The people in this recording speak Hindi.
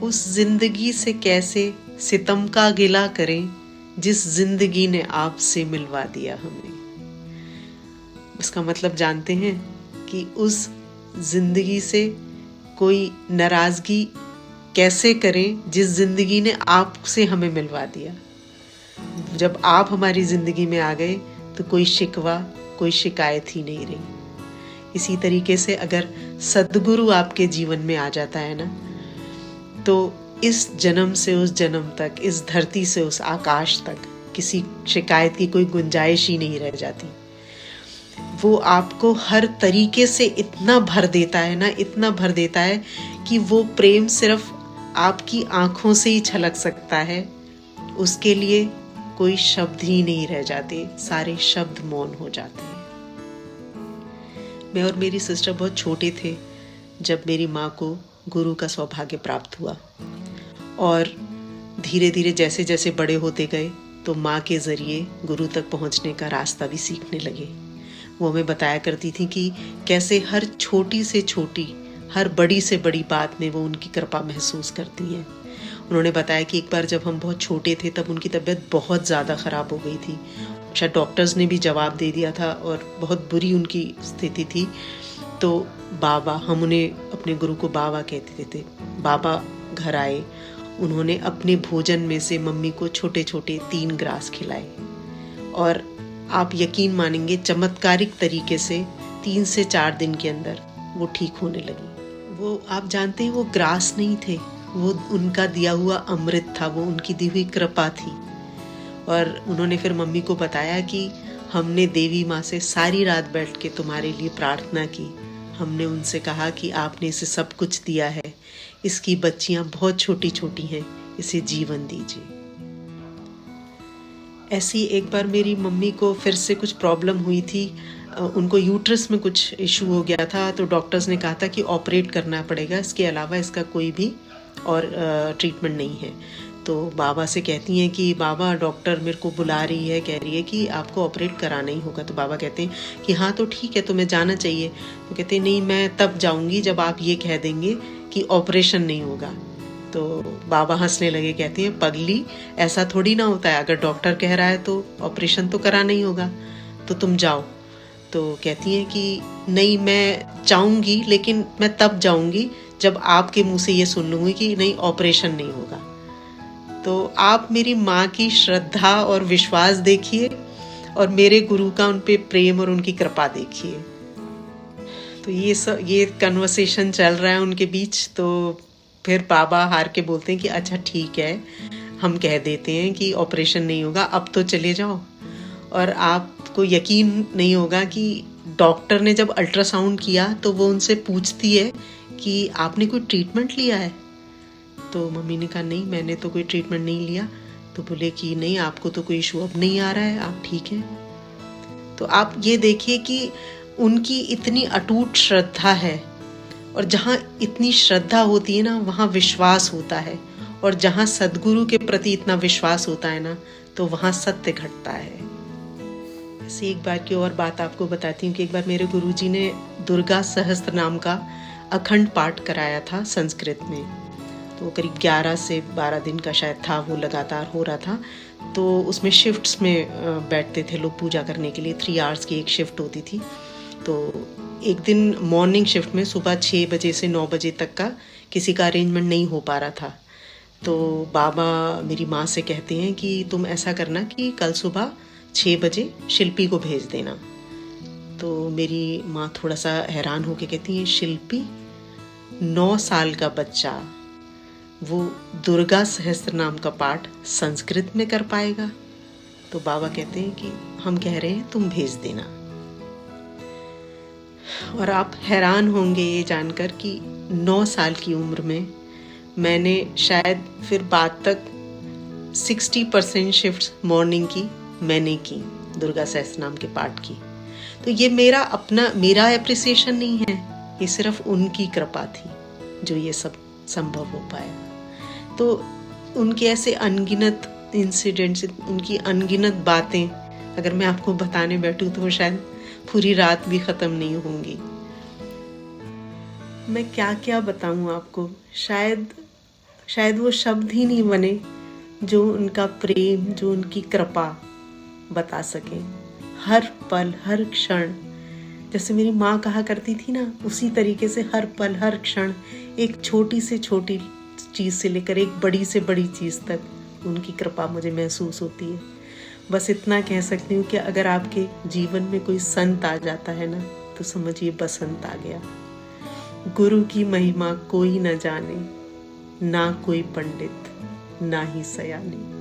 उस जिंदगी से कैसे सितम का गिला करें जिस जिंदगी ने आपसे मिलवा दिया हमें। उसका मतलब जानते हैं कि उस जिंदगी से कोई नाराजगी कैसे करें जिस जिंदगी ने आपसे हमें मिलवा दिया। जब आप हमारी जिंदगी में आ गए तो कोई शिकवा, कोई शिकायत ही नहीं रही। इसी तरीके से अगर सद्गुरु आपके जीवन में आ जाता है ना, तो इस जन्म से उस जन्म तक, इस धरती से उस आकाश तक किसी शिकायत की कोई गुंजाइश ही नहीं रह जाती। वो आपको हर तरीके से इतना भर देता है ना, इतना भर देता है कि वो प्रेम सिर्फ आपकी आंखों से ही छलक सकता है। उसके लिए कोई शब्द ही नहीं रह जाते, सारे शब्द मौन हो जाते हैं। मैं और मेरी सिस्टर बहुत छोटे थे जब मेरी माँ को गुरु का सौभाग्य प्राप्त हुआ, और धीरे धीरे जैसे जैसे बड़े होते गए तो माँ के ज़रिए गुरु तक पहुँचने का रास्ता भी सीखने लगे। वो हमें बताया करती थी कि कैसे हर छोटी से छोटी, हर बड़ी से बड़ी बात में वो उनकी कृपा महसूस करती हैं। उन्होंने बताया कि एक बार जब हम बहुत छोटे थे तब उनकी तबीयत बहुत ज़्यादा ख़राब हो गई थी। शायद डॉक्टर्स ने भी जवाब दे दिया था और बहुत बुरी उनकी स्थिति थी। तो बाबा, हम उन्हें अपने गुरु को बाबा कहते थे, बाबा घर आए। उन्होंने अपने भोजन में से मम्मी को छोटे छोटे 3 ग्रास खिलाए, और आप यकीन मानेंगे चमत्कारिक तरीके से 3 से 4 दिन के अंदर वो ठीक होने लगी। वो, आप जानते हैं, वो ग्रास नहीं थे, वो उनका दिया हुआ अमृत था, वो उनकी दी हुई कृपा थी। और उन्होंने फिर मम्मी को बताया कि हमने देवी माँ से सारी रात बैठ के तुम्हारे लिए प्रार्थना की। हमने उनसे कहा कि आपने इसे सब कुछ दिया है, इसकी बच्चियां बहुत छोटी छोटी हैं, इसे जीवन दीजिए। ऐसी एक बार मेरी मम्मी को फिर से कुछ प्रॉब्लम हुई थी, उनको यूट्रस में कुछ इशू हो गया था। तो डॉक्टर्स ने कहा था कि ऑपरेट करना पड़ेगा, इसके अलावा इसका कोई भी और ट्रीटमेंट नहीं है। तो बाबा से कहती हैं कि बाबा, डॉक्टर मेरे को बुला रही है, कह रही है कि आपको ऑपरेट कराना ही होगा। तो बाबा कहते हैं कि हाँ तो ठीक है, तुम्हें जाना चाहिए। तो कहते हैं नहीं, मैं तब जाऊंगी जब आप ये कह देंगे कि ऑपरेशन नहीं होगा। तो बाबा हंसने लगे, कहते हैं पगली, ऐसा थोड़ी ना होता है, अगर डॉक्टर कह रहा है तो ऑपरेशन तो कराना ही होगा, तो तुम जाओ। तो कहती हैं कि नहीं, मैं जाऊंगी, लेकिन मैं तब जाऊंगी जब आपके मुंह से ये सुन लूंगी कि नहीं, ऑपरेशन नहीं होगा। तो आप मेरी माँ की श्रद्धा और विश्वास देखिए, और मेरे गुरु का उन पे प्रेम और उनकी कृपा देखिए। तो ये कन्वर्सेशन चल रहा है उनके बीच। तो फिर बाबा हार के बोलते हैं कि अच्छा ठीक है, हम कह देते हैं कि ऑपरेशन नहीं होगा, अब तो चले जाओ। और आपको यकीन नहीं होगा कि डॉक्टर ने जब अल्ट्रासाउंड किया तो वो उनसे पूछती है कि आपने कोई ट्रीटमेंट लिया है। तो मम्मी ने कहा नहीं, मैंने तो कोई ट्रीटमेंट नहीं लिया। तो बोले कि नहीं, आपको तो कोई इशू अब नहीं आ रहा है, आप ठीक हैं। तो आप ये देखिए कि उनकी इतनी अटूट श्रद्धा है, और जहाँ इतनी श्रद्धा होती है ना, वहाँ विश्वास होता है, और जहाँ सद्गुरु के प्रति इतना विश्वास होता है ना, तो वहाँ सत्य घटता है। ऐसे एक बार की और बात आपको बताती हूँ कि एक बार मेरे गुरुजी ने दुर्गा सहस्त्र नाम का अखंड पाठ कराया था संस्कृत में। तो करीब 11 से 12 दिन का शायद था, वो लगातार हो रहा था। तो उसमें शिफ्ट्स में बैठते थे लोग पूजा करने के लिए, 3 आवर्स की एक शिफ्ट होती थी। तो एक दिन मॉर्निंग शिफ्ट में सुबह 6 बजे से 9 बजे तक का किसी का अरेंजमेंट नहीं हो पा रहा था। तो बाबा मेरी माँ से कहते हैं कि तुम ऐसा करना कि कल सुबह 6 बजे शिल्पी को भेज देना। तो मेरी माँ थोड़ा सा हैरान होकर कहती हैं, शिल्पी, 9 साल का बच्चा वो दुर्गा सहस्त्र नाम का पाठ संस्कृत में कर पाएगा? तो बाबा कहते हैं कि हम कह रहे हैं तुम भेज देना। और आप हैरान होंगे ये जानकर कि 9 साल की उम्र में मैंने शायद फिर बाद तक 60% शिफ्ट्स मॉर्निंग की मैंने की, दुर्गा सहस्त्र नाम के पाठ की। तो ये मेरा एप्रिसिएशन नहीं है, ये सिर्फ उनकी कृपा थी जो ये सब संभव हो पाया। तो उनके ऐसे अनगिनत इंसिडेंट्स, उनकी अनगिनत बातें अगर मैं आपको बताने बैठूं तो शायद पूरी रात भी खत्म नहीं होंगी। मैं क्या क्या बताऊं आपको, शायद वो शब्द ही नहीं बने जो उनका प्रेम, जो उनकी कृपा बता सके। हर पल, हर क्षण, जैसे मेरी माँ कहा करती थी ना, उसी तरीके से हर पल, हर क्षण, एक छोटी से छोटी चीज़ से लेकर एक बड़ी से बड़ी चीज़ तक उनकी कृपा मुझे महसूस होती है। बस इतना कह सकती हूँ कि अगर आपके जीवन में कोई संत आ जाता है ना, तो समझिए बसंत आ गया। गुरु की महिमा कोई न जाने, ना कोई पंडित, ना ही सयानी।